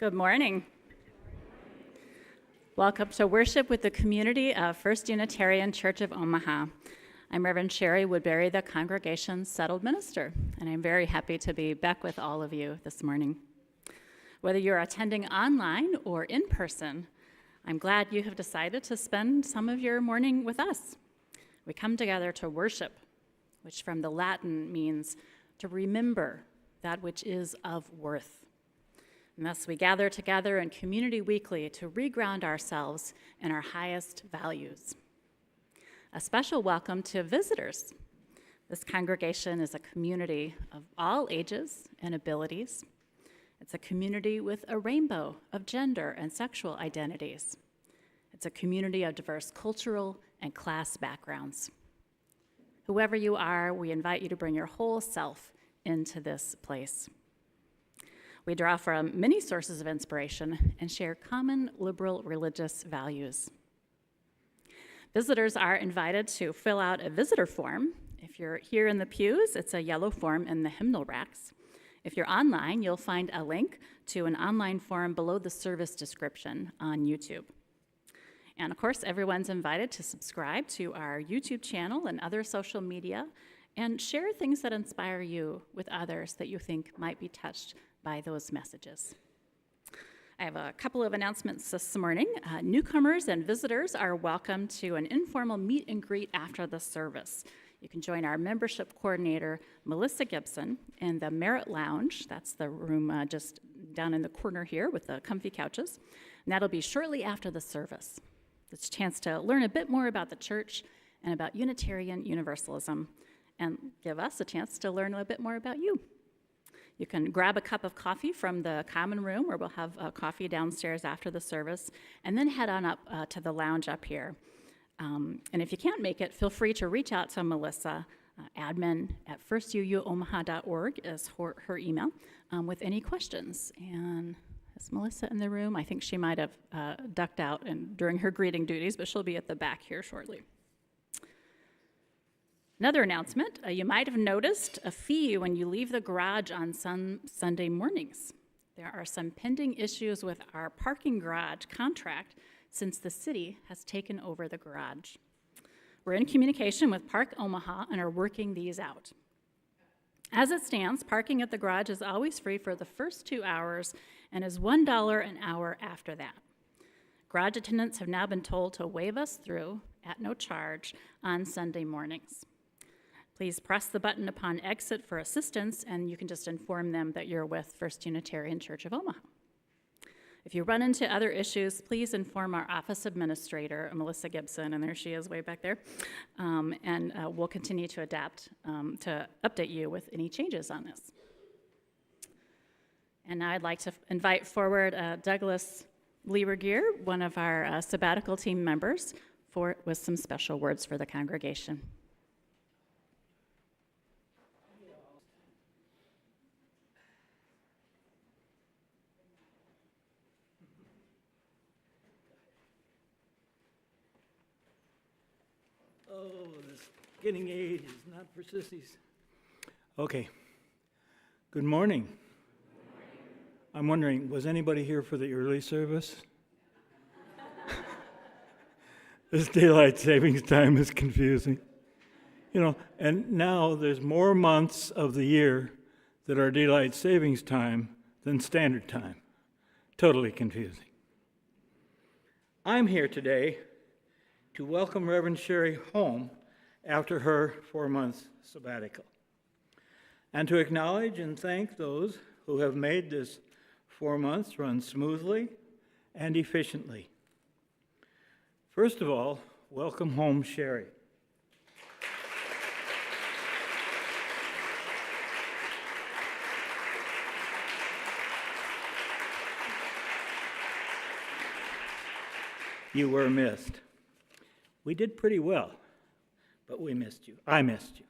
Good morning. Welcome to worship with the community of First Unitarian Church of Omaha. I'm Reverend Shari Woodbury, the congregation's settled minister, and I'm very happy to be back with all of you this morning. Whether you're attending online or in person, I'm glad you have decided to spend some of your morning with us. We come together to worship, which from the Latin means to remember that which is of worth. And thus we gather together in community weekly to reground ourselves in our highest values. A special welcome to visitors. This congregation is a community of all ages and abilities. It's a community with a rainbow of gender and sexual identities. It's a community of diverse cultural and class backgrounds. Whoever you are, we invite you to bring your whole self into this place. We draw from many sources of inspiration and share common liberal religious values. Visitors are invited to fill out a visitor form. If you're here in the pews, it's a yellow form in the hymnal racks. If you're online, you'll find a link to an online form below the service description on YouTube. And of course, everyone's invited to subscribe to our YouTube channel and other social media and share things that inspire you with others that you think might be touched by those messages. I have a couple of announcements this morning. Newcomers and visitors are welcome to an informal meet and greet after the service. You can join our membership coordinator, Melissa Gibson, in the Merit Lounge. That's the room just down in the corner here with the comfy couches. And that'll be shortly after the service. It's a chance to learn a bit more about the church and about Unitarian Universalism, and give us a chance to learn a bit more about you. You can grab a cup of coffee from the common room, where we'll have coffee downstairs after the service, and then head on up to the lounge up here. And if you can't make it, feel free to reach out to Melissa, admin@firstuuomaha.org is her email, with any questions. And is Melissa in the room? I think she might have ducked out during her greeting duties, but she'll be at the back here shortly. Another announcement, you might have noticed a fee when you leave the garage on Sunday mornings. There are some pending issues with our parking garage contract since the city has taken over the garage. We're in communication with Park Omaha and are working these out. As it stands, parking at the garage is always free for the first 2 hours and is $1 an hour after that. Garage attendants have now been told to wave us through at no charge on Sunday mornings. Please press the button upon exit for assistance, and you can just inform them that you're with First Unitarian Church of Omaha. If you run into other issues, please inform our office administrator, Melissa Gibson, and there she is way back there, and we'll continue to adapt to update you with any changes on this. And now I'd like to invite forward Douglas Liebergier, one of our sabbatical team members, with some special words for the congregation. Oh, this getting age is not for sissies. Okay. Good morning. I'm wondering, was anybody here for the early service? This daylight savings time is confusing. And now there's more months of the year that are daylight savings time than standard time. Totally confusing. I'm here today to welcome Reverend Shari home after her 4-month sabbatical, and to acknowledge and thank those who have made this 4 months run smoothly and efficiently. First of all, welcome home, Shari. You were missed. We did pretty well, but we missed you. I missed you.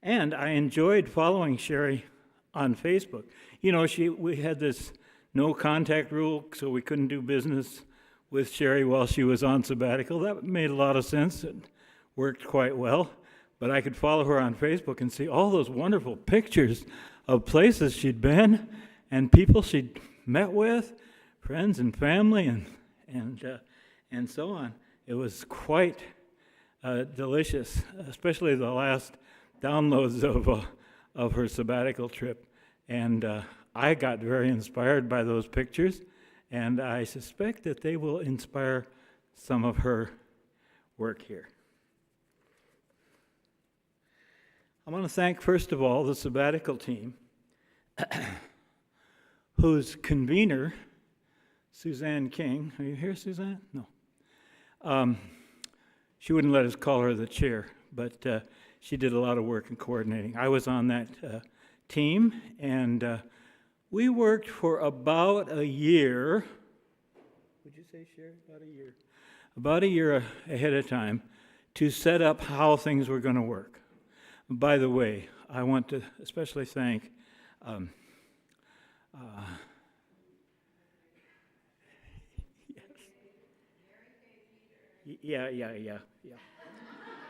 And I enjoyed following Shari on Facebook. We had this no contact rule, so we couldn't do business with Shari while she was on sabbatical. That made a lot of sense. It worked quite well. but I could follow her on Facebook and see all those wonderful pictures of places she'd been and people she'd met with, friends and family, and so on. It was quite delicious, especially the last downloads of her sabbatical trip. And I got very inspired by those pictures, and I suspect that they will inspire some of her work here. I want to thank, first of all, the sabbatical team, whose convener, Suzanne King. Are you here, Suzanne? No. She wouldn't let us call her the chair, but she did a lot of work in coordinating. I was on that team, and we worked for about a year. Would you say, Sherry? About a year. About a year ahead of time to set up how things were going to work. By the way, I want to especially thank yes.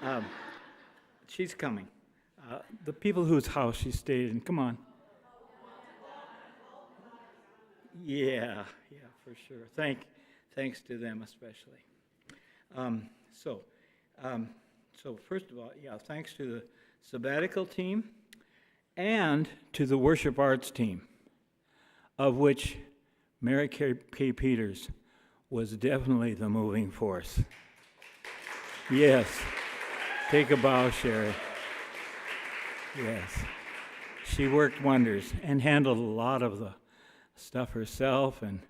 Yeah. She's coming. The people whose house she stayed in, come on. Yeah, for sure. Thanks to them especially. So first of all, thanks to the sabbatical team and to the worship arts team, of which Mary K. Peters was definitely the moving force. Yes. Take a bow, Sherry. Yes. She worked wonders and handled a lot of the stuff herself and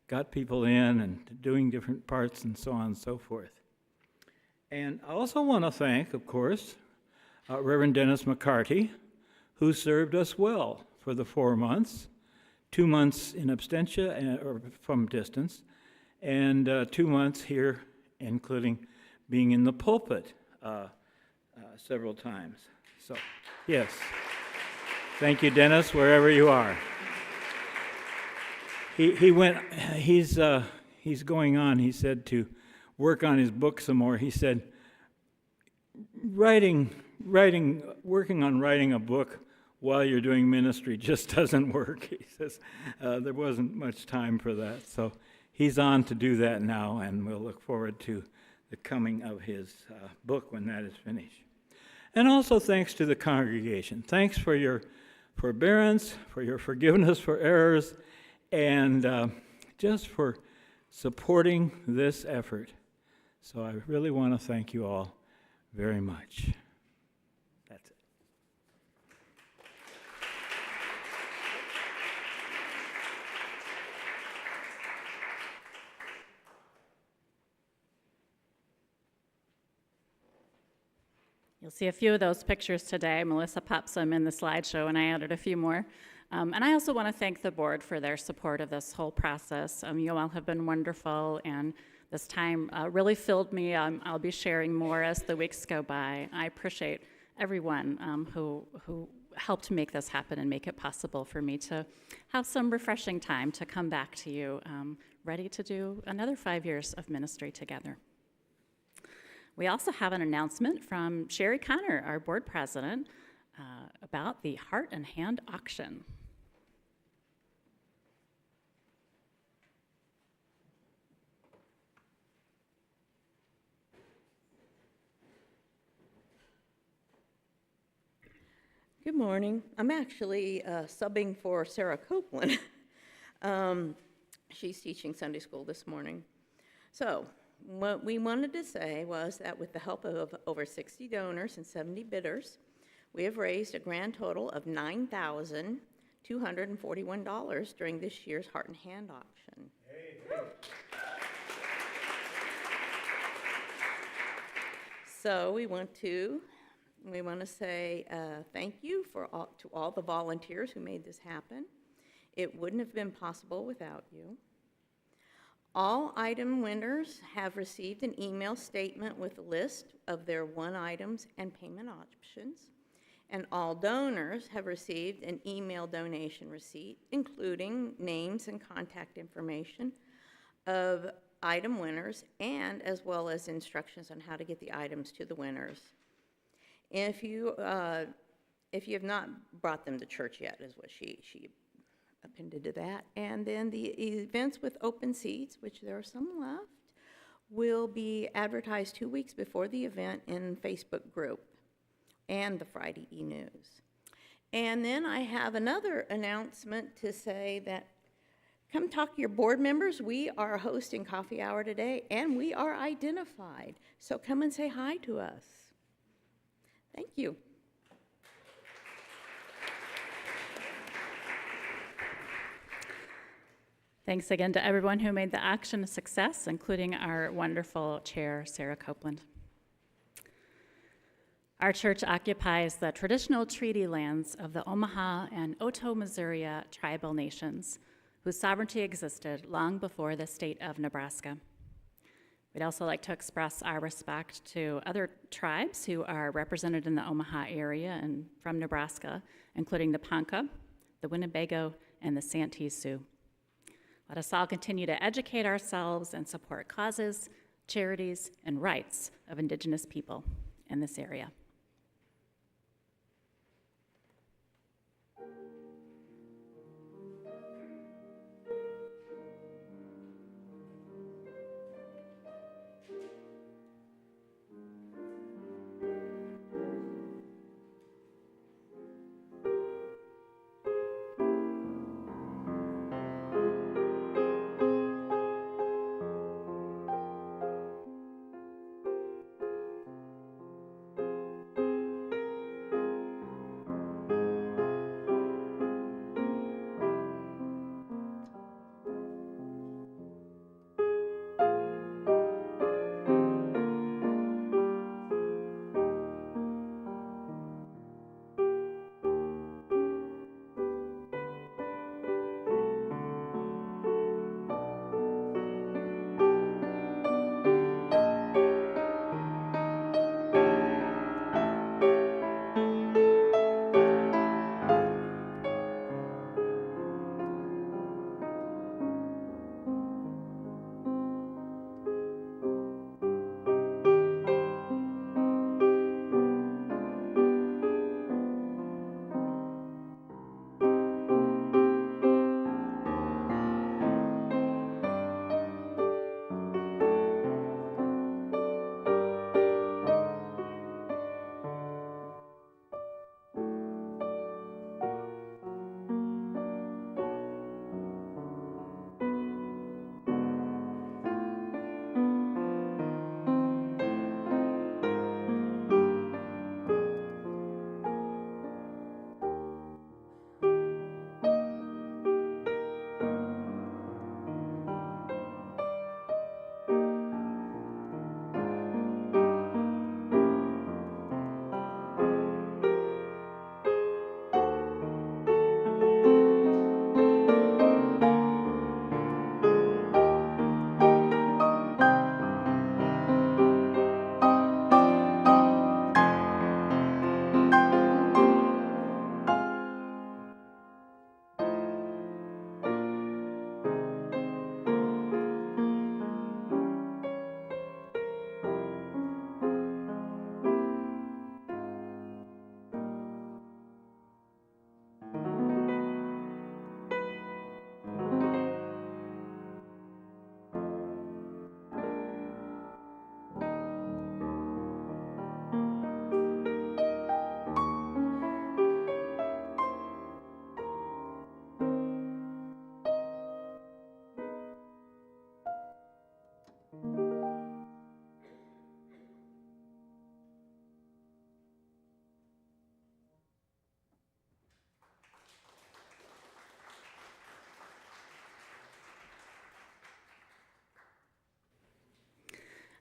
got people in and doing different parts and so on and so forth. And I also want to thank, of course, Reverend Dennis McCarty, who served us well for the 4 months, 2 months in absentia or from distance, and 2 months here, including being in the pulpit several times. So, yes. Thank you, Dennis, wherever you are. He's going on, he said, to work on his book some more. He said, working on writing a book while you're doing ministry just doesn't work. He says there wasn't much time for that. So he's on to do that now, and we'll look forward to the coming of his book when that is finished. And also thanks to the congregation. Thanks for your forbearance, for your forgiveness for errors, and just for supporting this effort. So I really want to thank you all very much. That's it. You'll see a few of those pictures today. Melissa pops them in the slideshow, and I added a few more. And I also want to thank the board for their support of this whole process. You all have been wonderful, and this time really filled me. I'll be sharing more as the weeks go by. I appreciate everyone who helped make this happen and make it possible for me to have some refreshing time to come back to you, ready to do another 5 years of ministry together. We also have an announcement from Sherry Connor, our board president, about the Heart and Hand auction. Good morning. I'm actually subbing for Sarah Copeland. She's teaching Sunday school this morning. So what we wanted to say was that with the help of over 60 donors and 70 bidders, we have raised a grand total of $9,241 during this year's Heart and Hand auction. Hey. So we want to say thank you to all the volunteers who made this happen. It wouldn't have been possible without you. All item winners have received an email statement with a list of their won items and payment options. And all donors have received an email donation receipt, including names and contact information of item winners, and as well as instructions on how to get the items to the winners. If you have not brought them to church yet, is what she appended to that. And then the events with open seats, which there are some left, will be advertised 2 weeks before the event in Facebook group and the Friday e-news. And then I have another announcement to say that come talk to your board members. We are hosting coffee hour today, and we are identified. So come and say hi to us. Thank you. Thanks again to everyone who made the action a success, including our wonderful chair, Sarah Copeland. Our church occupies the traditional treaty lands of the Omaha and Otoe-Missouri tribal nations, whose sovereignty existed long before the state of Nebraska. We'd also like to express our respect to other tribes who are represented in the Omaha area and from Nebraska, including the Ponca, the Winnebago, and the Santee Sioux. Let us all continue to educate ourselves and support causes, charities, and rights of Indigenous people in this area.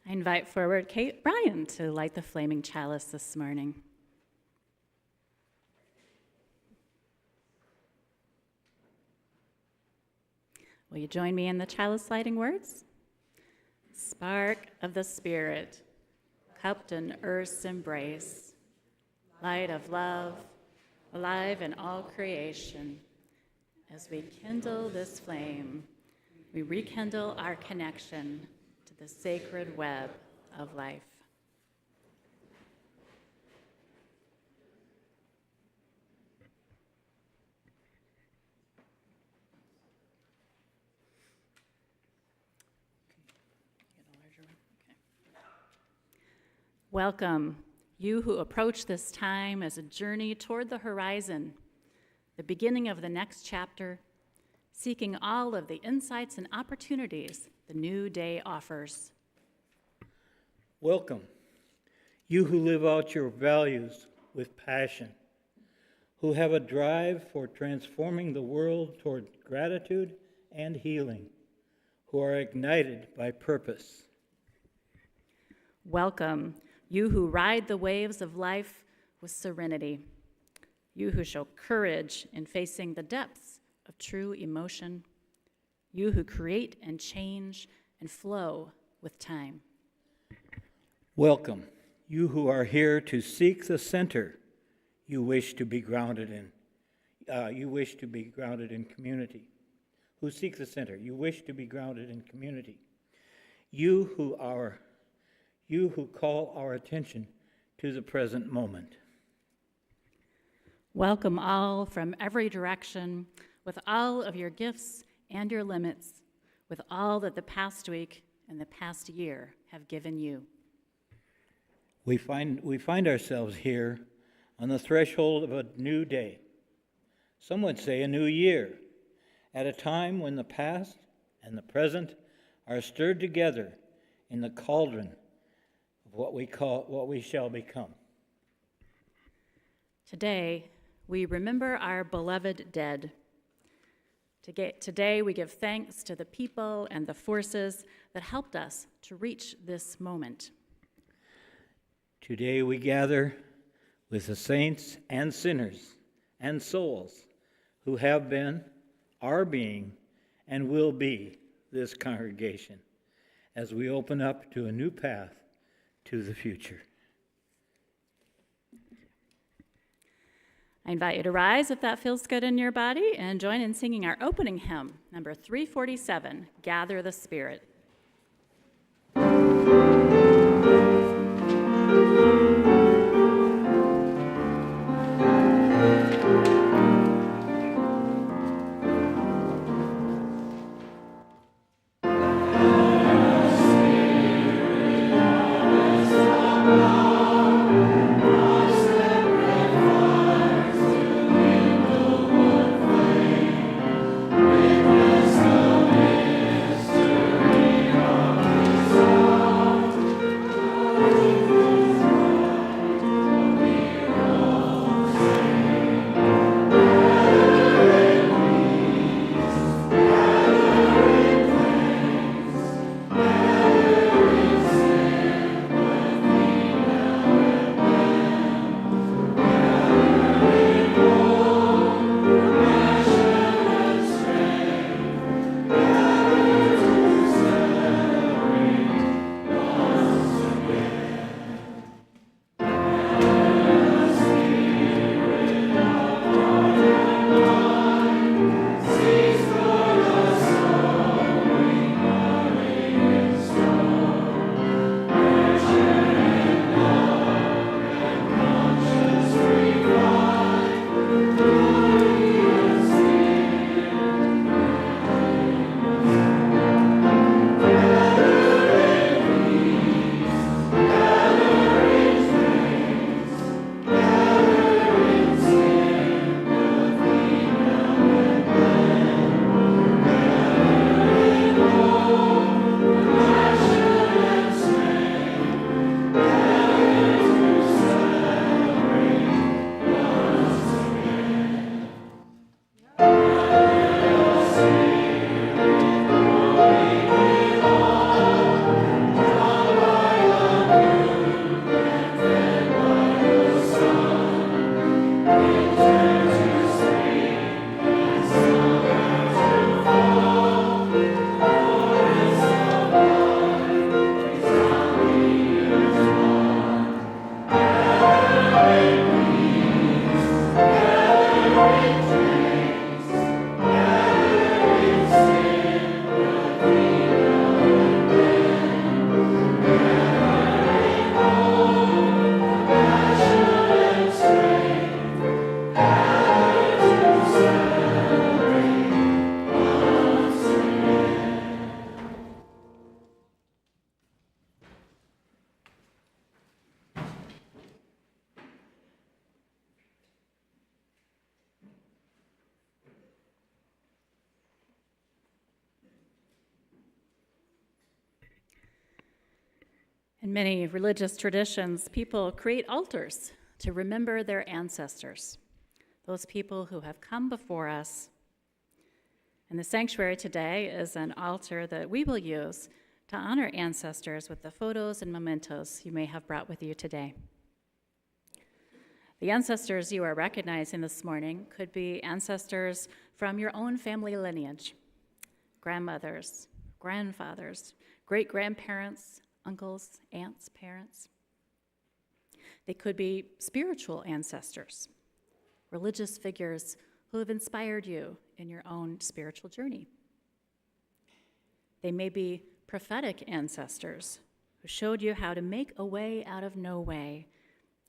I invite forward Kate Bryan to light the flaming chalice this morning. Will you join me in the chalice lighting words? Spark of the Spirit, cupped in earth's embrace, light of love, alive in all creation. As we kindle this flame, we rekindle our connection to the sacred web of life. Welcome, you who approach this time as a journey toward the horizon, the beginning of the next chapter, seeking all of the insights and opportunities the new day offers. Welcome, you who live out your values with passion, who have a drive for transforming the world toward gratitude and healing, who are ignited by purpose. Welcome, you who ride the waves of life with serenity, you who show courage in facing the depths of true emotion, you who create and change and flow with time. Welcome, you who are here to seek the center you wish to be grounded in. You wish to be grounded in community. Who seek the center, you wish to be grounded in community. You who call our attention to the present moment. Welcome all from every direction, with all of your gifts and your limits, with all that the past week and the past year have given you. We find ourselves here on the threshold of a new day. Some would say a new year, at a time when the past and the present are stirred together in the cauldron of what we shall become. Today, we remember our beloved dead. Today, we give thanks to the people and the forces that helped us to reach this moment. Today we gather with the saints and sinners and souls who have been, are being, and will be this congregation as we open up to a new path to the future. I invite you to rise if that feels good in your body and join in singing our opening hymn, number 347, Gather the Spirit. With us, the mystery. In many religious traditions, people create altars to remember their ancestors, those people who have come before us. And the sanctuary today is an altar that we will use to honor ancestors with the photos and mementos you may have brought with you today. The ancestors you are recognizing this morning could be ancestors from your own family lineage, grandmothers, grandfathers, great-grandparents, uncles, aunts, parents. They could be spiritual ancestors, religious figures who have inspired you in your own spiritual journey. They may be prophetic ancestors who showed you how to make a way out of no way,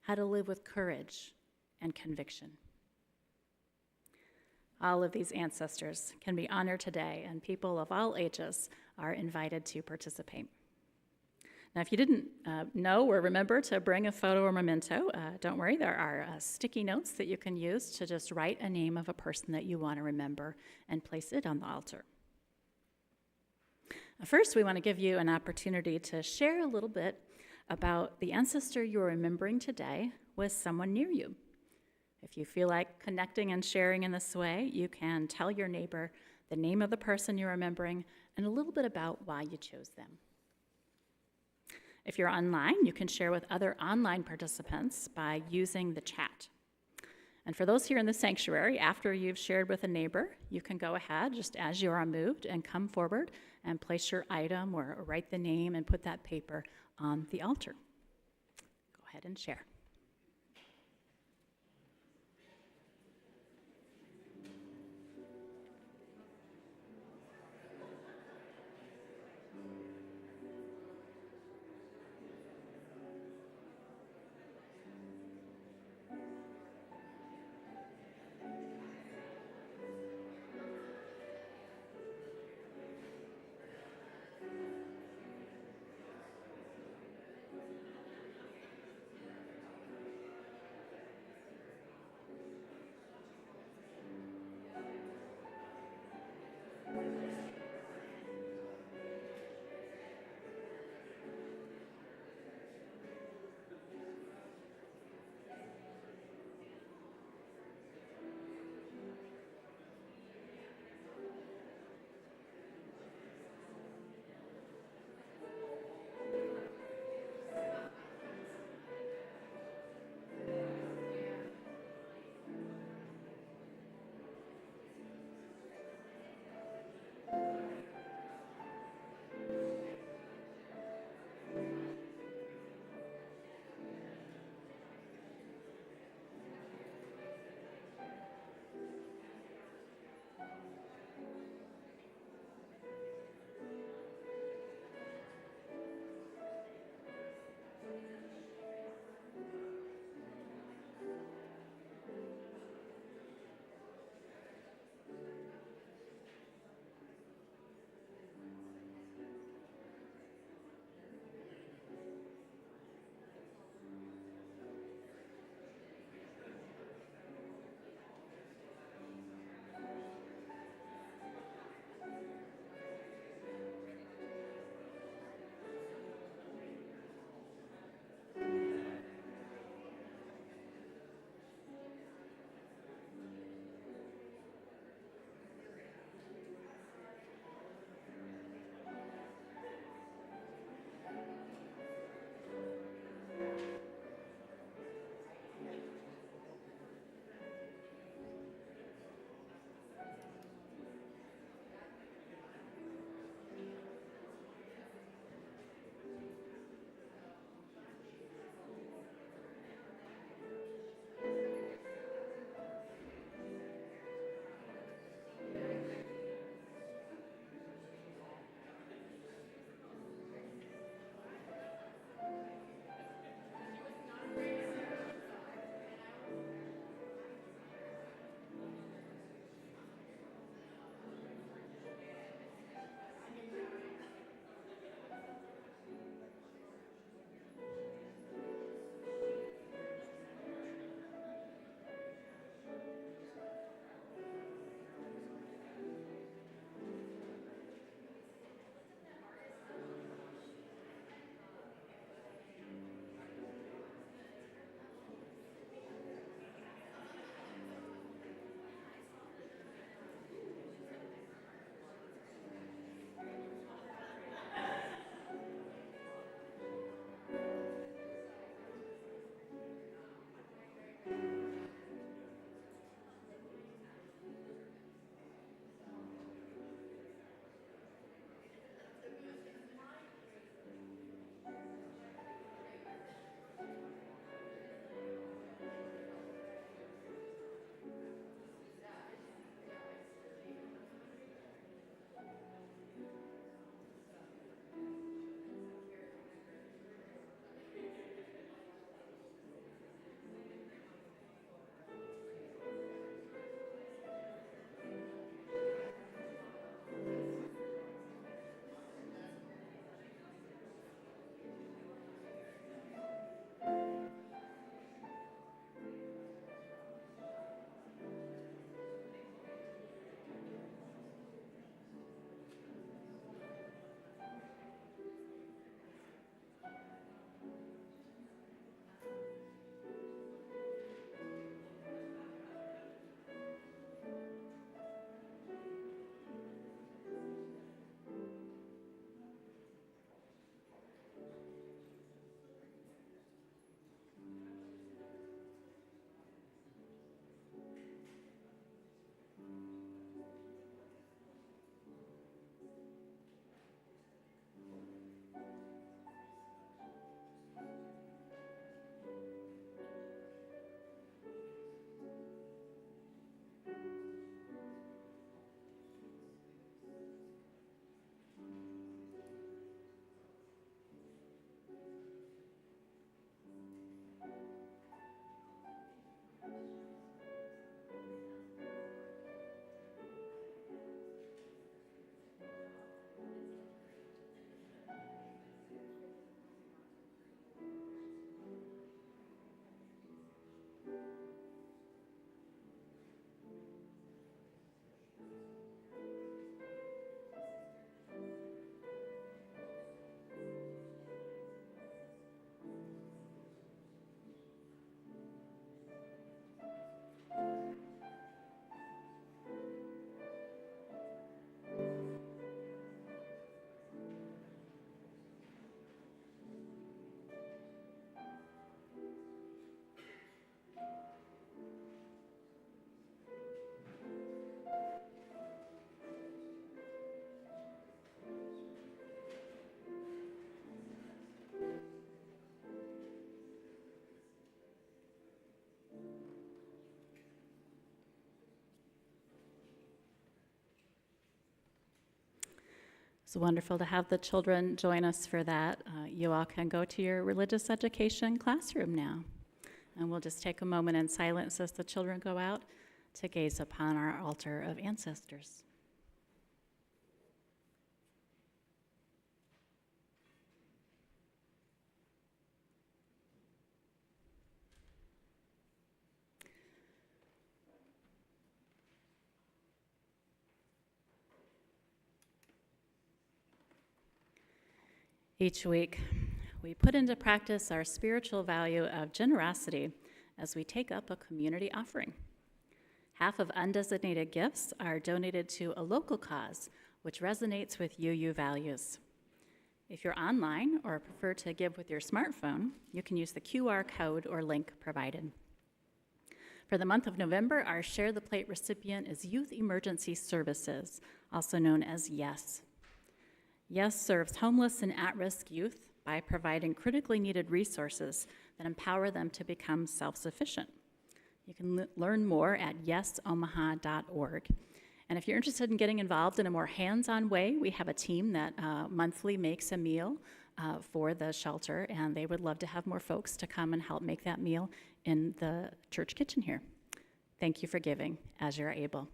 how to live with courage and conviction. All of these ancestors can be honored today, and people of all ages are invited to participate. Now, if you didn't know or remember to bring a photo or memento, don't worry, there are sticky notes that you can use to just write a name of a person that you want to remember and place it on the altar. First, we want to give you an opportunity to share a little bit about the ancestor you're remembering today with someone near you. If you feel like connecting and sharing in this way, you can tell your neighbor the name of the person you're remembering and a little bit about why you chose them. If you're online, you can share with other online participants by using the chat. And for those here in the sanctuary, after you've shared with a neighbor, you can go ahead, just as you are moved, and come forward and place your item or write the name and put that paper on the altar. Go ahead and share. It's wonderful to have the children join us for that. You all can go to your religious education classroom now. And we'll just take a moment in silence as the children go out to gaze upon our altar of ancestors. Each week, we put into practice our spiritual value of generosity as we take up a community offering. Half of undesignated gifts are donated to a local cause, which resonates with UU values. If you're online or prefer to give with your smartphone, you can use the QR code or link provided. For the month of November, our Share the Plate recipient is Youth Emergency Services, also known as YES. YES serves homeless and at-risk youth by providing critically needed resources that empower them to become self-sufficient. You can learn more at yesomaha.org. And if you're interested in getting involved in a more hands-on way, we have a team that monthly makes a meal for the shelter, and they would love to have more folks to come and help make that meal in the church kitchen here. Thank you for giving as you're able.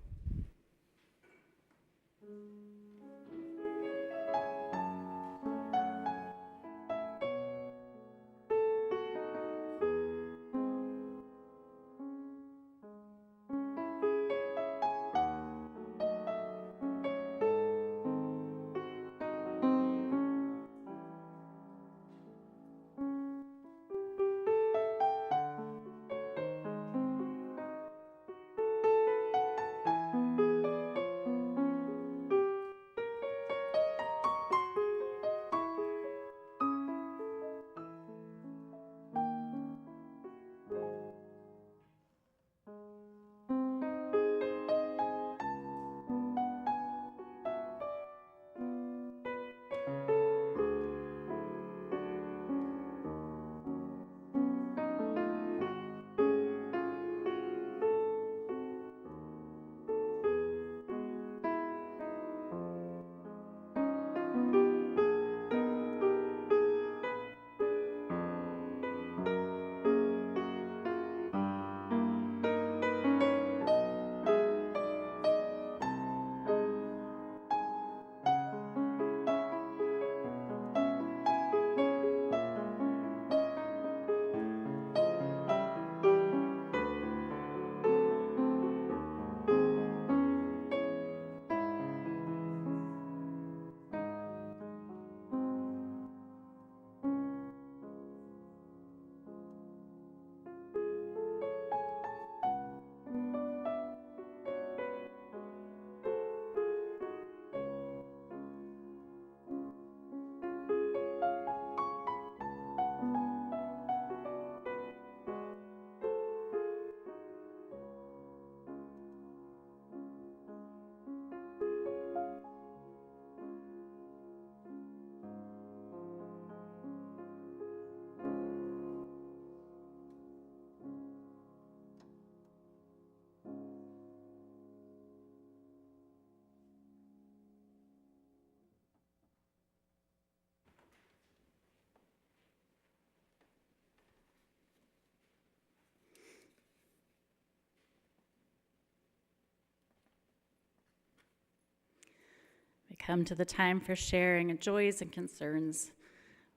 We come to the time for sharing joys and concerns.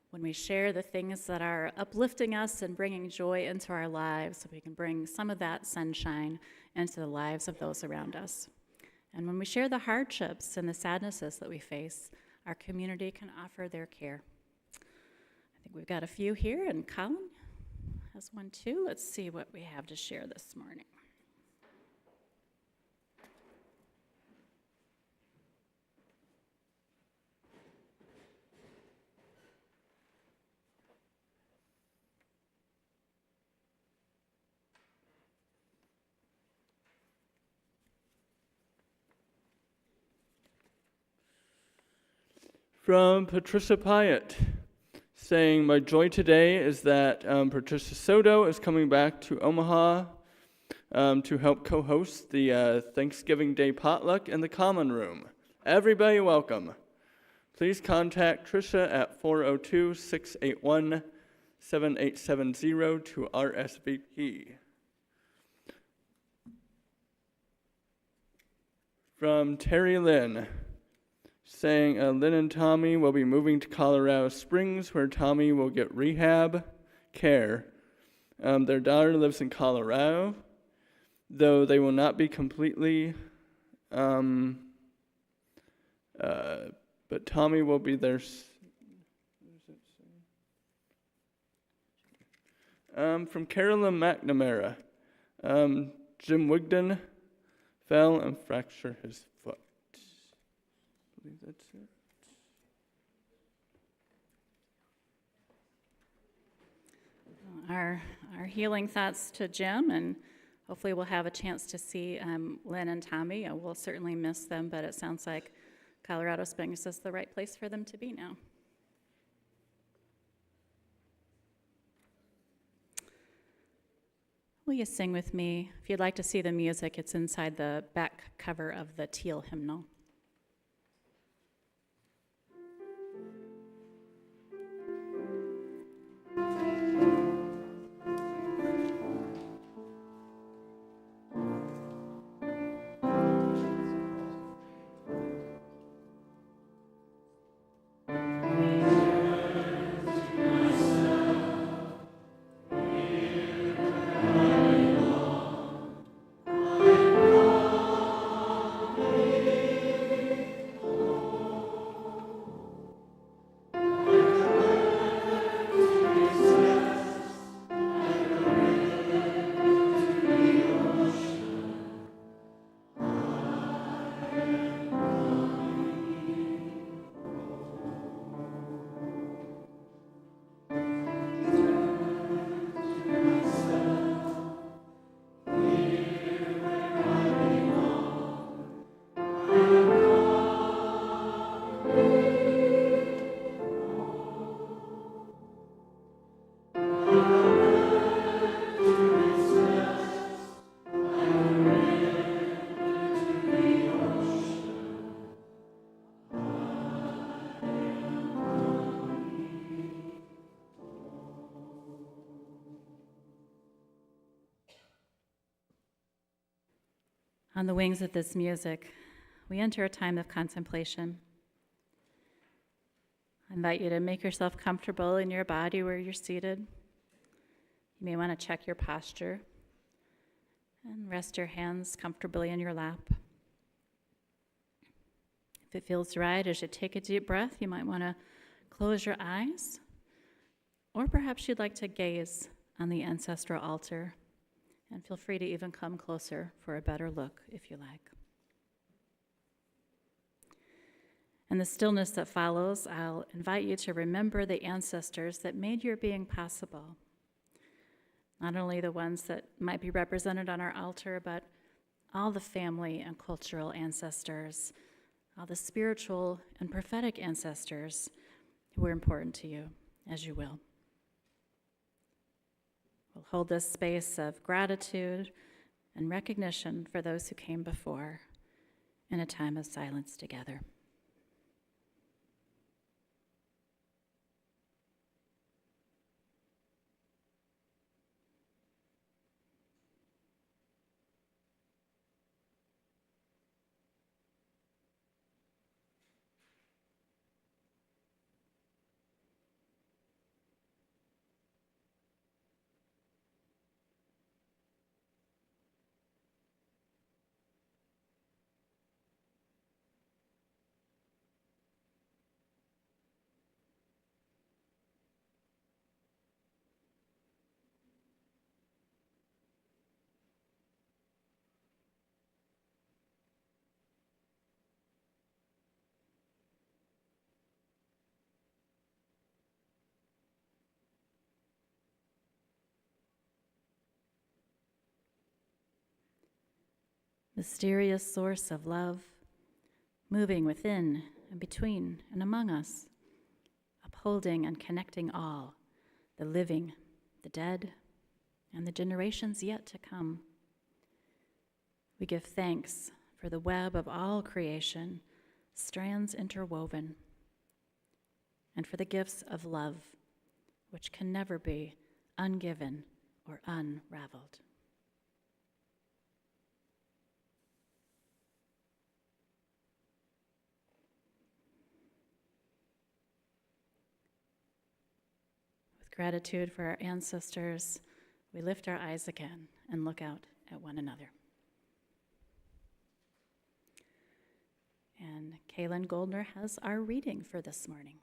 When we share the things that are uplifting us and bringing joy into our lives, so we can bring some of that sunshine into the lives of those around us. And when we share the hardships and the sadnesses that we face, our community can offer their care. I think we've got a few here, and Colin has one too. Let's see what we have to share this morning. From Patricia Pyatt, saying, my joy today is that Patricia Soto is coming back to Omaha to help co-host the Thanksgiving Day potluck in the common room. Everybody welcome. please contact Tricia at 402-681-7870 to RSVP. From Terry Lynn, saying Lynn and Tommy will be moving to Colorado Springs, where Tommy will get rehab care. Their daughter lives in Colorado, though they will not be completely, but Tommy will be there. From Carolyn McNamara, Jim Wigden fell and fractured his foot. I believe that's it. Our healing thoughts to Jim, and hopefully we'll have a chance to see Lynn and Tommy. We'll certainly miss them, but it sounds like Colorado Springs is the right place for them to be now. Will you sing with me? If you'd like to see the music, it's inside the back cover of the teal hymnal. On the wings of this music, we enter a time of contemplation. I invite you to make yourself comfortable in your body where you're seated. You may want to check your posture and rest your hands comfortably in your lap. If it feels right, as you take a deep breath, you might want to close your eyes, or perhaps you'd like to gaze on the ancestral altar. And feel free to even come closer for a better look if you like. In the stillness that follows, I'll invite you to remember the ancestors that made your being possible. Not only the ones that might be represented on our altar, but all the family and cultural ancestors, all the spiritual and prophetic ancestors who were important to you, as you will. We'll hold this space of gratitude and recognition for those who came before in a time of silence together. Mysterious source of love, moving within and between and among us, upholding and connecting all, the living, the dead, and the generations yet to come. We give thanks for the web of all creation, strands interwoven, and for the gifts of love, which can never be ungiven or unraveled. With gratitude for our ancestors, we lift our eyes again and look out at one another. And Kaylin Goldner has our reading for this morning.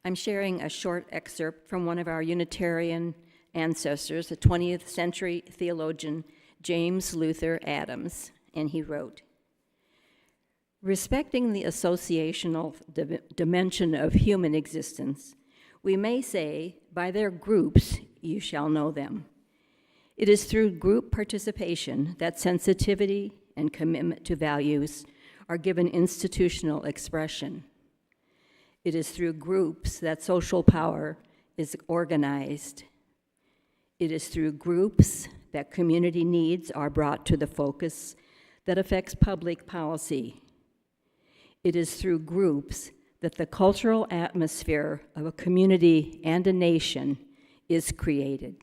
I'm sharing a short excerpt from one of our Unitarian ancestors, the 20th century theologian James Luther Adams, and he wrote, "Respecting the associational dimension of human existence, we may say, by their groups you shall know them. It is through group participation that sensitivity and commitment to values are given institutional expression. It is through groups that social power is organized. It is through groups that community needs are brought to the focus that affects public policy. It is through groups that the cultural atmosphere of a community and a nation is created."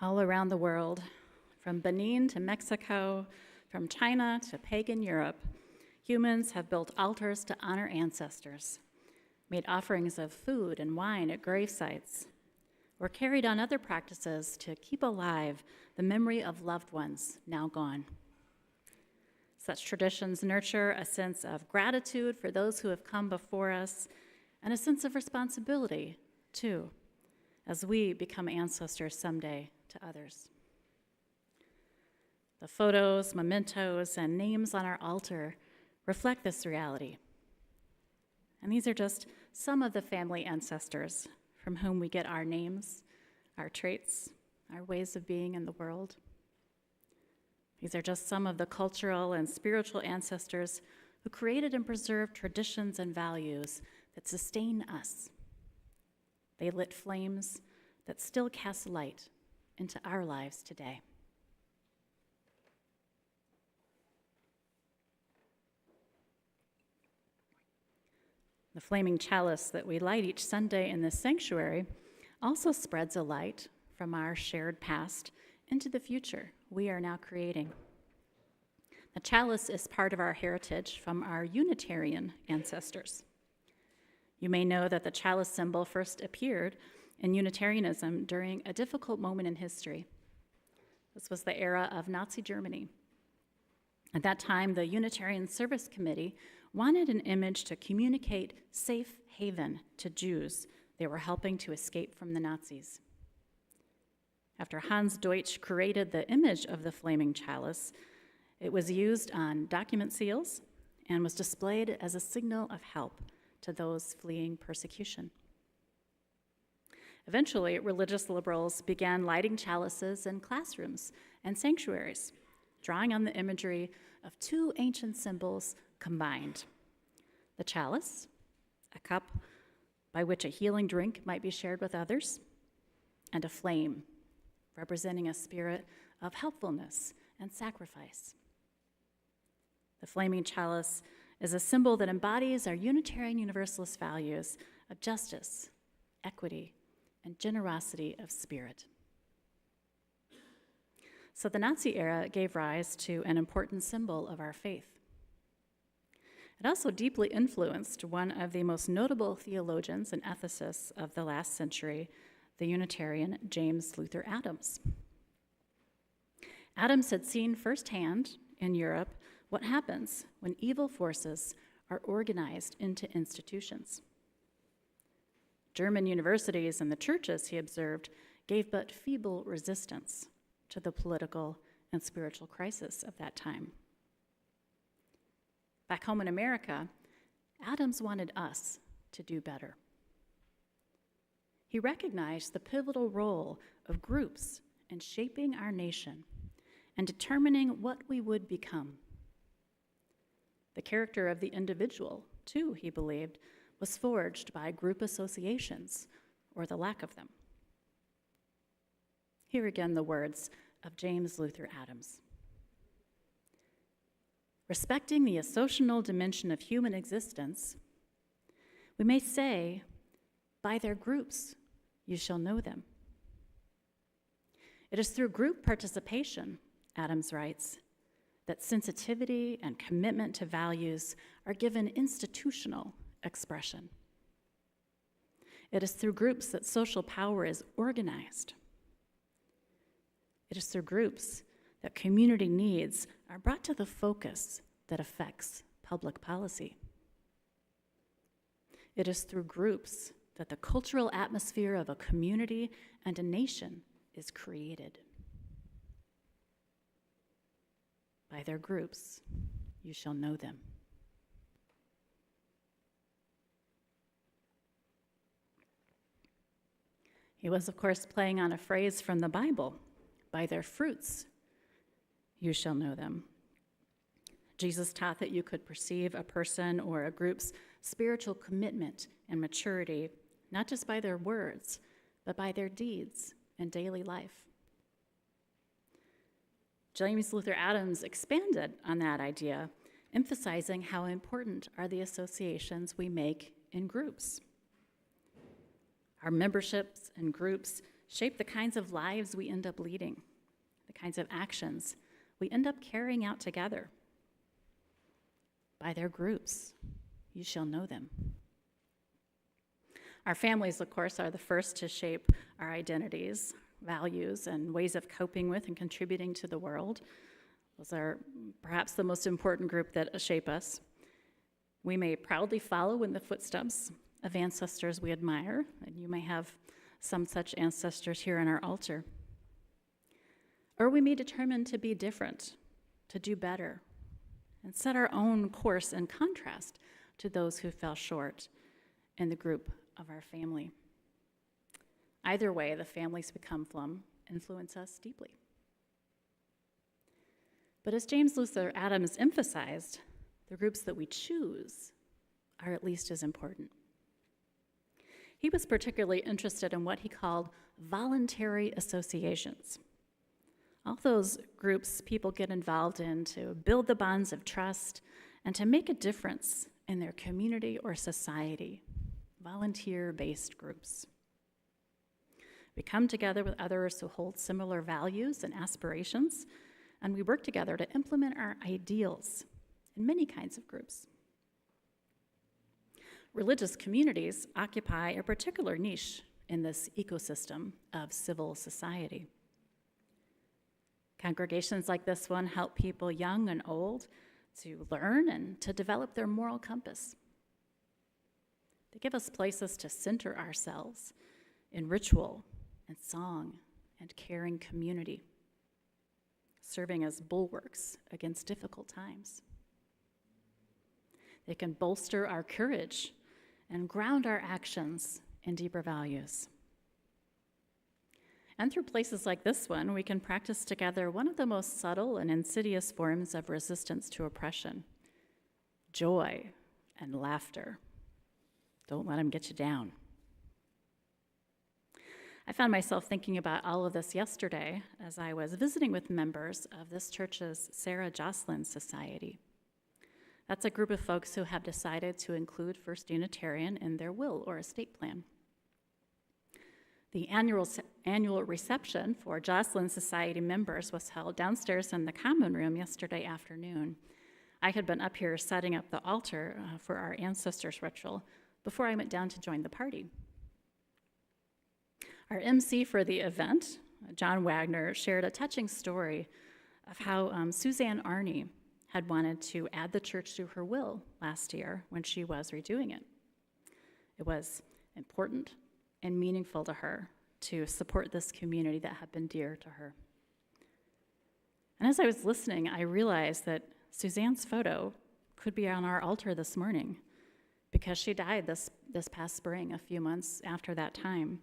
All around the world, from Benin to Mexico, from China to pagan Europe, humans have built altars to honor ancestors, made offerings of food and wine at grave sites, or carried on other practices to keep alive the memory of loved ones now gone. Such traditions nurture a sense of gratitude for those who have come before us and a sense of responsibility, too, as we become ancestors someday to others. The photos, mementos, and names on our altar reflect this reality. And these are just some of the family ancestors from whom we get our names, our traits, our ways of being in the world. These are just some of the cultural and spiritual ancestors who created and preserved traditions and values that sustain us. They lit flames that still cast light into our lives today. The flaming chalice that we light each Sunday in this sanctuary also spreads a light from our shared past into the future we are now creating. The chalice is part of our heritage from our Unitarian ancestors. You may know that the chalice symbol first appeared in Unitarianism during a difficult moment in history. This was the era of Nazi Germany. At that time, the Unitarian Service Committee wanted an image to communicate safe haven to Jews they were helping to escape from the Nazis. After Hans Deutsch created the image of the flaming chalice, it was used on document seals and was displayed as a signal of help to those fleeing persecution. Eventually, religious liberals began lighting chalices in classrooms and sanctuaries, drawing on the imagery of two ancient symbols combined: the chalice, a cup by which a healing drink might be shared with others, and a flame, representing a spirit of helpfulness and sacrifice. The flaming chalice is a symbol that embodies our Unitarian Universalist values of justice, equity, and generosity of spirit. So the Nazi era gave rise to an important symbol of our faith. It also deeply influenced one of the most notable theologians and ethicists of the last century, the Unitarian James Luther Adams. Adams had seen firsthand in Europe what happens when evil forces are organized into institutions. German universities and the churches, he observed, gave but feeble resistance to the political and spiritual crisis of that time. Back home in America, Adams wanted us to do better. He recognized the pivotal role of groups in shaping our nation and determining what we would become. The character of the individual, too, he believed, was forged by group associations or the lack of them. Here again the words of James Luther Adams. Respecting the associational dimension of human existence, we may say, by their groups you shall know them. It is through group participation, Adams writes, that sensitivity and commitment to values are given institutional expression. It is through groups that social power is organized. It is through groups that community needs are brought to the focus that affects public policy. It is through groups that the cultural atmosphere of a community and a nation is created. By their groups, you shall know them. He was, of course, playing on a phrase from the Bible, by their fruits, you shall know them. Jesus taught that you could perceive a person or a group's spiritual commitment and maturity, not just by their words, but by their deeds and daily life. James Luther Adams expanded on that idea, emphasizing how important are the associations we make in groups. Our memberships and groups shape the kinds of lives we end up leading, the kinds of actions we end up carrying out together. By their groups, you shall know them. Our families, of course, are the first to shape our identities, values, and ways of coping with and contributing to the world. Those are perhaps the most important group that shape us. We may proudly follow in the footsteps of ancestors we admire, and you may have some such ancestors here on our altar. Or we may determine to be different, to do better, and set our own course in contrast to those who fell short in the group of our family. Either way, the families we come from influence us deeply. But as James Luther Adams emphasized, the groups that we choose are at least as important. He was particularly interested in what he called voluntary associations. All those groups people get involved in to build the bonds of trust and to make a difference in their community or society, volunteer-based groups. We come together with others who hold similar values and aspirations, and we work together to implement our ideals in many kinds of groups. Religious communities occupy a particular niche in this ecosystem of civil society. Congregations like this one help people young and old to learn and to develop their moral compass. They give us places to center ourselves in ritual and song and caring community, serving as bulwarks against difficult times. They can bolster our courage and ground our actions in deeper values. And through places like this one, we can practice together one of the most subtle and insidious forms of resistance to oppression: joy and laughter. Don't let them get you down. I found myself thinking about all of this yesterday as I was visiting with members of this church's Sarah Jocelyn Society. That's a group of folks who have decided to include First Unitarian in their will or estate plan. The annual reception for Jocelyn Society members was held downstairs in the common room yesterday afternoon. I had been up here setting up the altar for our ancestors ritual before I went down to join the party. Our MC for the event, John Wagner, shared a touching story of how Suzanne Arney had wanted to add the church to her will last year when she was redoing it. It was important and meaningful to her to support this community that had been dear to her. And as I was listening, I realized that Suzanne's photo could be on our altar this morning because she died this past spring, a few months after that time,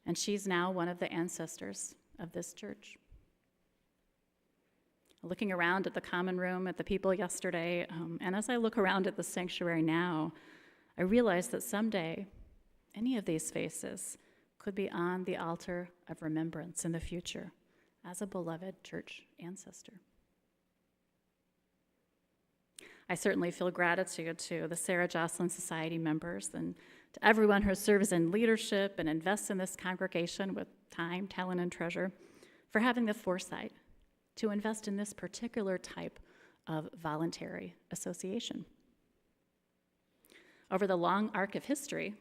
and she's now one of the ancestors of this church. Looking around at the common room, at the people yesterday, and as I look around at the sanctuary now, I realize that someday any of these faces could be on the altar of remembrance in the future as a beloved church ancestor. I certainly feel gratitude to the Sarah Jocelyn Society members and to everyone who serves in leadership and invests in this congregation with time, talent, and treasure for having the foresight to invest in this particular type of voluntary association. Over the long arc of history,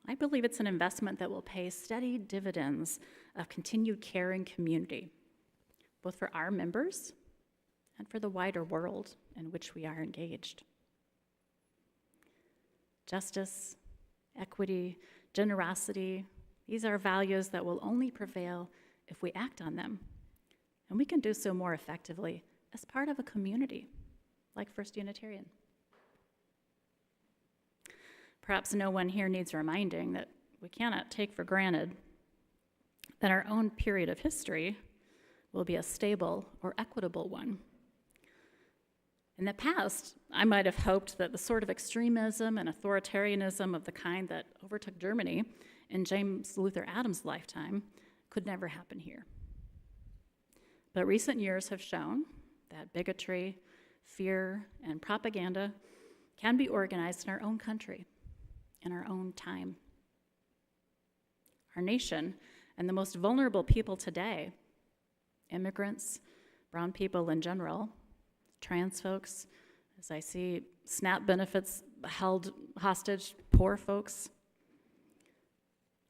I believe it's an investment that will pay steady dividends of continued caring community, both for our members and for the wider world in which we are engaged. Justice, equity, generosity, these are values that will only prevail if we act on them. And we can do so more effectively as part of a community like First Unitarian. Perhaps no one here needs reminding that we cannot take for granted that our own period of history will be a stable or equitable one. In the past, I might have hoped that the sort of extremism and authoritarianism of the kind that overtook Germany in James Luther Adams' lifetime could never happen here. But recent years have shown that bigotry, fear, and propaganda can be organized in our own country, in our own time. Our nation, and the most vulnerable people today, immigrants, brown people in general, trans folks, as I see SNAP benefits held hostage, poor folks,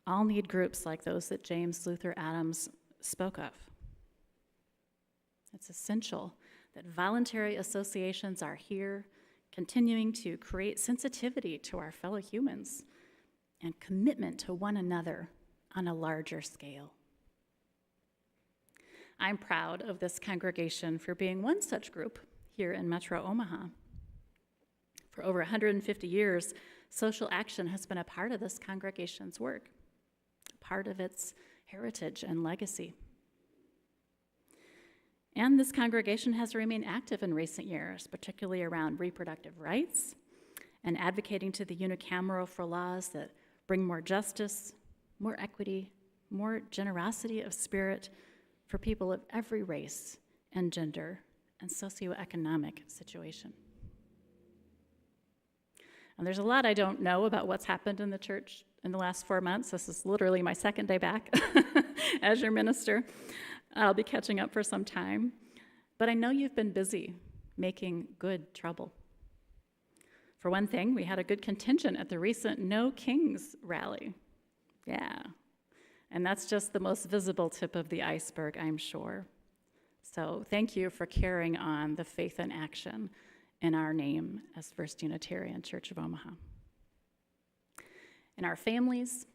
all need groups like those that James Luther Adams spoke of. It's essential that voluntary associations are here, continuing to create sensitivity to our fellow humans and commitment to one another on a larger scale. I'm proud of this congregation for being one such group here in Metro Omaha. For over 150 years, social action has been a part of this congregation's work, part of its heritage and legacy. And this congregation has remained active in recent years, particularly around reproductive rights and advocating to the unicameral for laws that bring more justice, more equity, more generosity of spirit for people of every race and gender and socioeconomic situation. And there's a lot I don't know about what's happened in the church in the last 4 months. This is literally my second day back as your minister. I'll be catching up for some time. But I know you've been busy making good trouble. For one thing, we had a good contingent at the recent No Kings rally. Yeah. And that's just the most visible tip of the iceberg, I'm sure. So thank you for carrying on the faith and action in our name as First Unitarian Church of Omaha. In our families,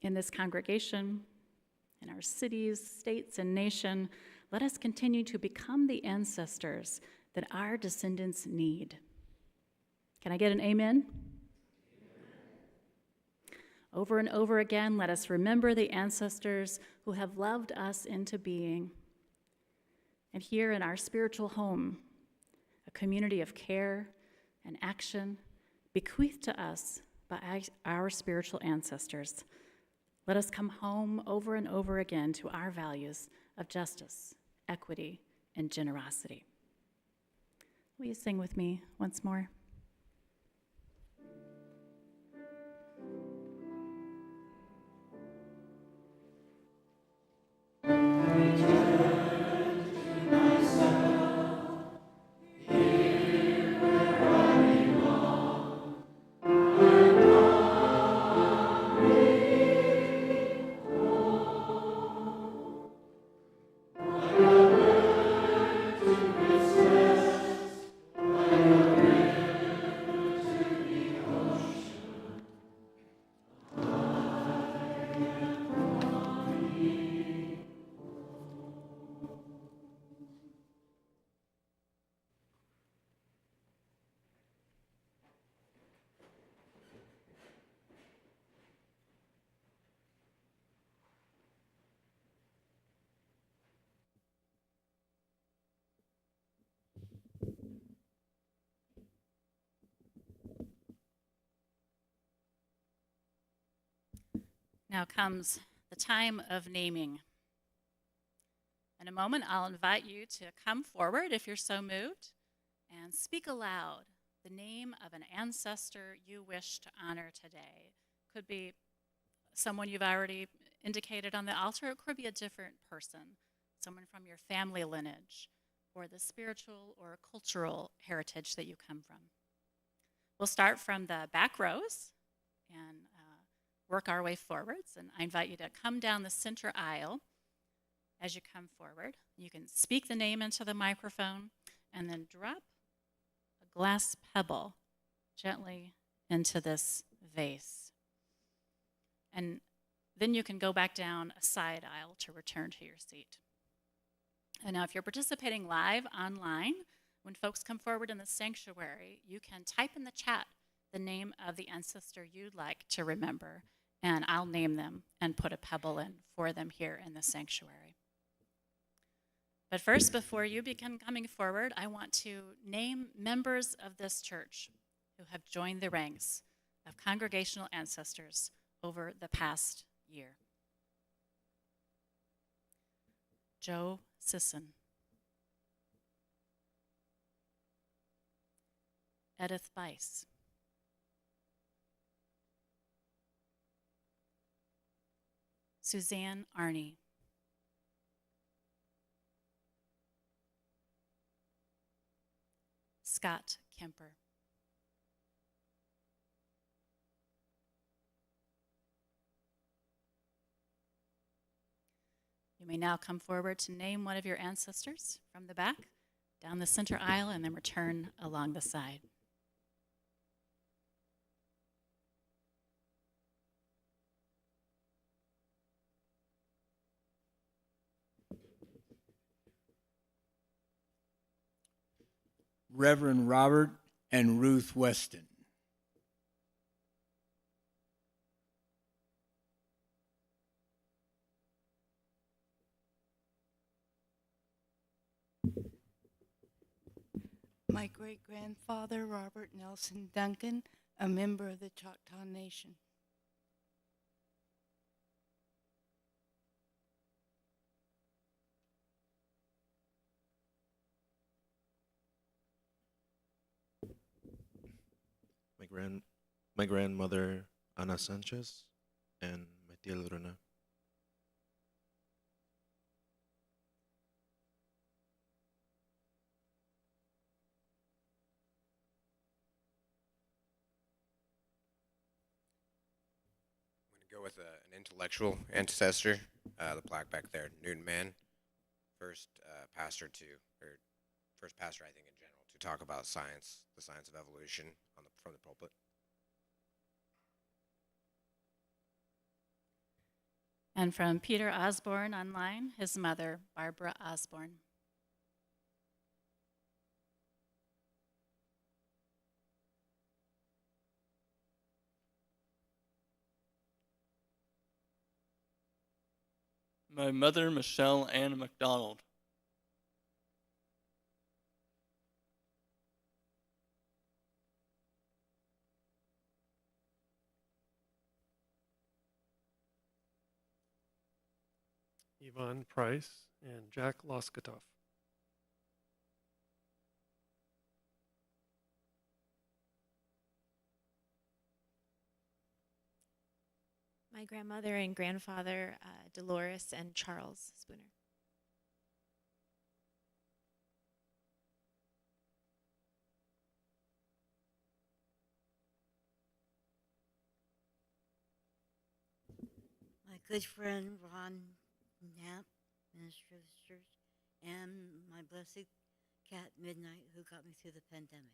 in this congregation, in our cities, states, and nation, let us continue to become the ancestors that our descendants need. Can I get an amen? Over and over again, let us remember the ancestors who have loved us into being. And here in our spiritual home, a community of care and action bequeathed to us by our spiritual ancestors, let us come home over and over again to our values of justice, equity, and generosity. Will you sing with me once more? Now comes the time of naming. In a moment, I'll invite you to come forward if you're so moved and speak aloud the name of an ancestor you wish to honor today. Could be someone you've already indicated on the altar. It could be a different person, someone from your family lineage or the spiritual or cultural heritage that you come from. We'll start from the back rows and work our way forwards, and I invite you to come down the center aisle as you come forward. You can speak the name into the microphone and then drop a glass pebble gently into this vase. And then you can go back down a side aisle to return to your seat. And now if you're participating live online, when folks come forward in the sanctuary, you can type in the chat the name of the ancestor you'd like to remember, and I'll name them and put a pebble in for them here in the sanctuary. But first, before you begin coming forward, I want to name members of this church who have joined the ranks of congregational ancestors over the past year. Joe Sisson, Edith Bice, Suzanne Arney. Scott Kemper. You may now come forward to name one of your ancestors from the back, down the center aisle, and then return along the side. Reverend Robert and Ruth Weston. My great-grandfather, Robert Nelson Duncan, a member of the Choctaw Nation. My grandmother, Ana Sanchez, and my tia Lorena. I'm going to go with an intellectual ancestor, the plaque back there, Newton Man, first pastor, I think, in general, to talk about science, the science of evolution from the pulpit. And from Peter Osborne online, his mother, Barbara Osborne. My mother, Michelle Ann McDonald. Yvonne Price and Jack Loskatoff. My grandmother and grandfather, Dolores and Charles Spooner. My good friend, Ron Knapp, minister of the church, and my blessed cat, Midnight, who got me through the pandemic.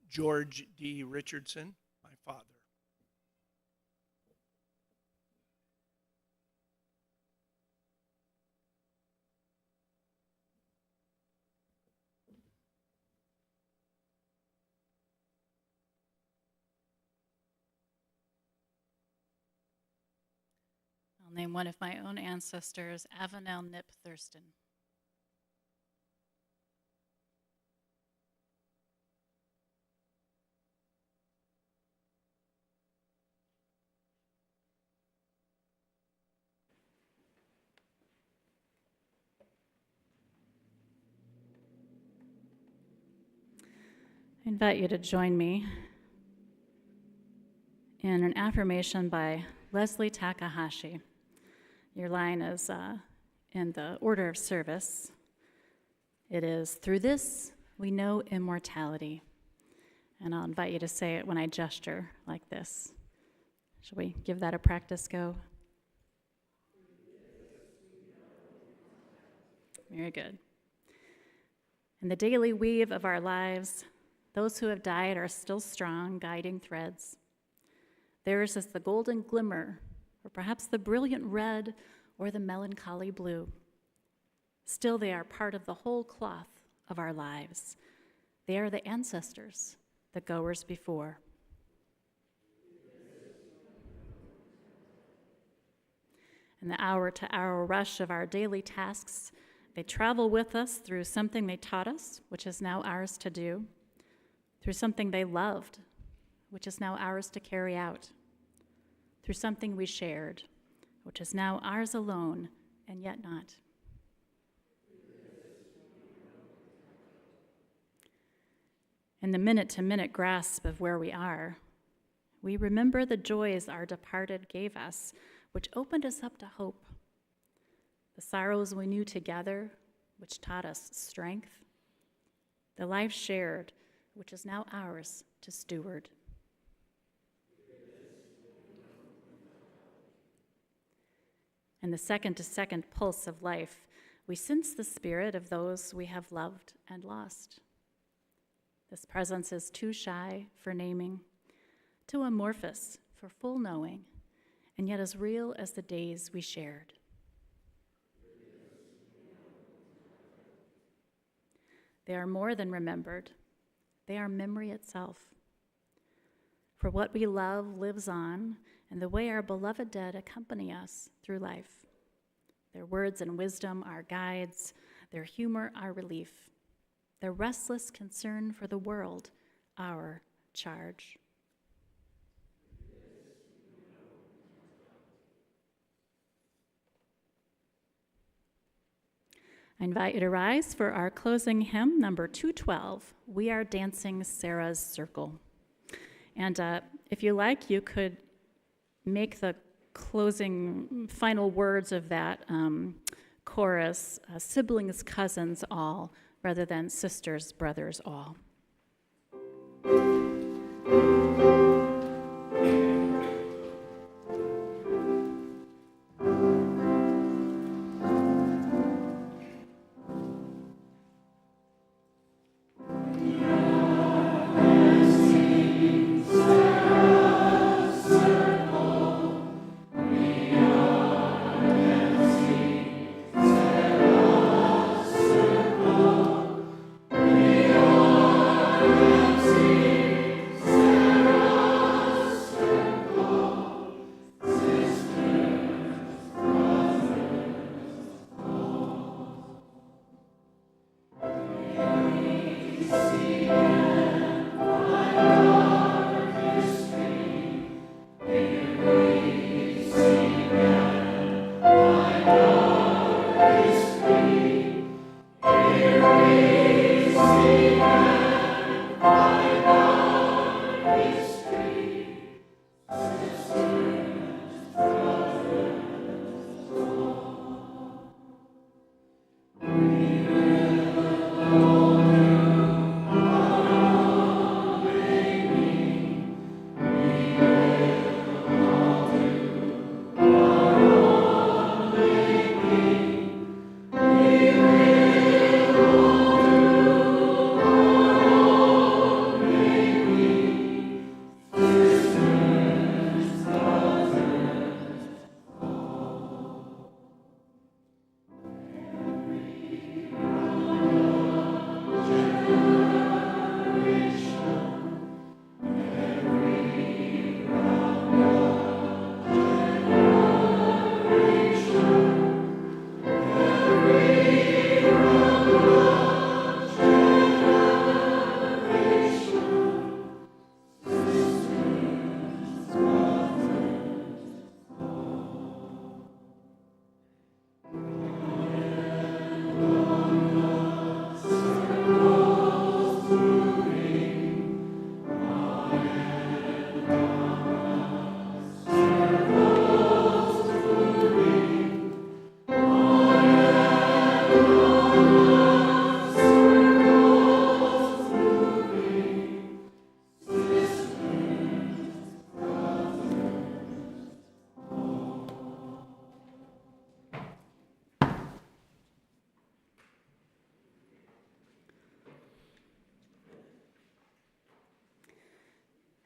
George D. Richardson, my father. I'll name one of my own ancestors, Avenel Nip Thurston. I invite you to join me in an affirmation by Leslie Takahashi. Your line is in the order of service. It is, "Through this, we know immortality." And I'll invite you to say it when I gesture like this. Shall we give that a practice go? Very good. In the daily weave of our lives, those who have died are still strong, guiding threads. Theirs is the golden glimmer, or perhaps the brilliant red, or the melancholy blue. Still, they are part of the whole cloth of our lives. They are the ancestors, the goers before. In the hour-to-hour rush of our daily tasks, they travel with us through something they taught us, which is now ours to do, through something they loved, which is now ours to carry out, through something we shared, which is now ours alone and yet not. In the minute-to-minute grasp of where we are, we remember the joys our departed gave us, which opened us up to hope. The sorrows we knew together, which taught us strength. The life shared, which is now ours to steward. In the second-to-second pulse of life, we sense the spirit of those we have loved and lost. This presence is too shy for naming, too amorphous for full knowing, and yet as real as the days we shared. They are more than remembered. They are memory itself. For what we love lives on, and the way our beloved dead accompany us through life. Their words and wisdom are guides, their humor our relief, their restless concern for the world our charge. I invite you to rise for our closing hymn, number 212, We Are Dancing Sarah's Circle. And if you like, you could make the closing final words of that chorus, siblings, cousins, all, rather than sisters, brothers, all.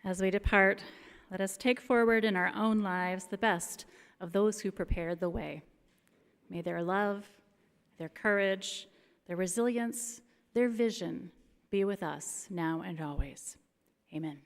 As we depart, let us take forward in our own lives the best of those who prepared the way. May their love, their courage, their resilience, their vision be with us now and always. Amen.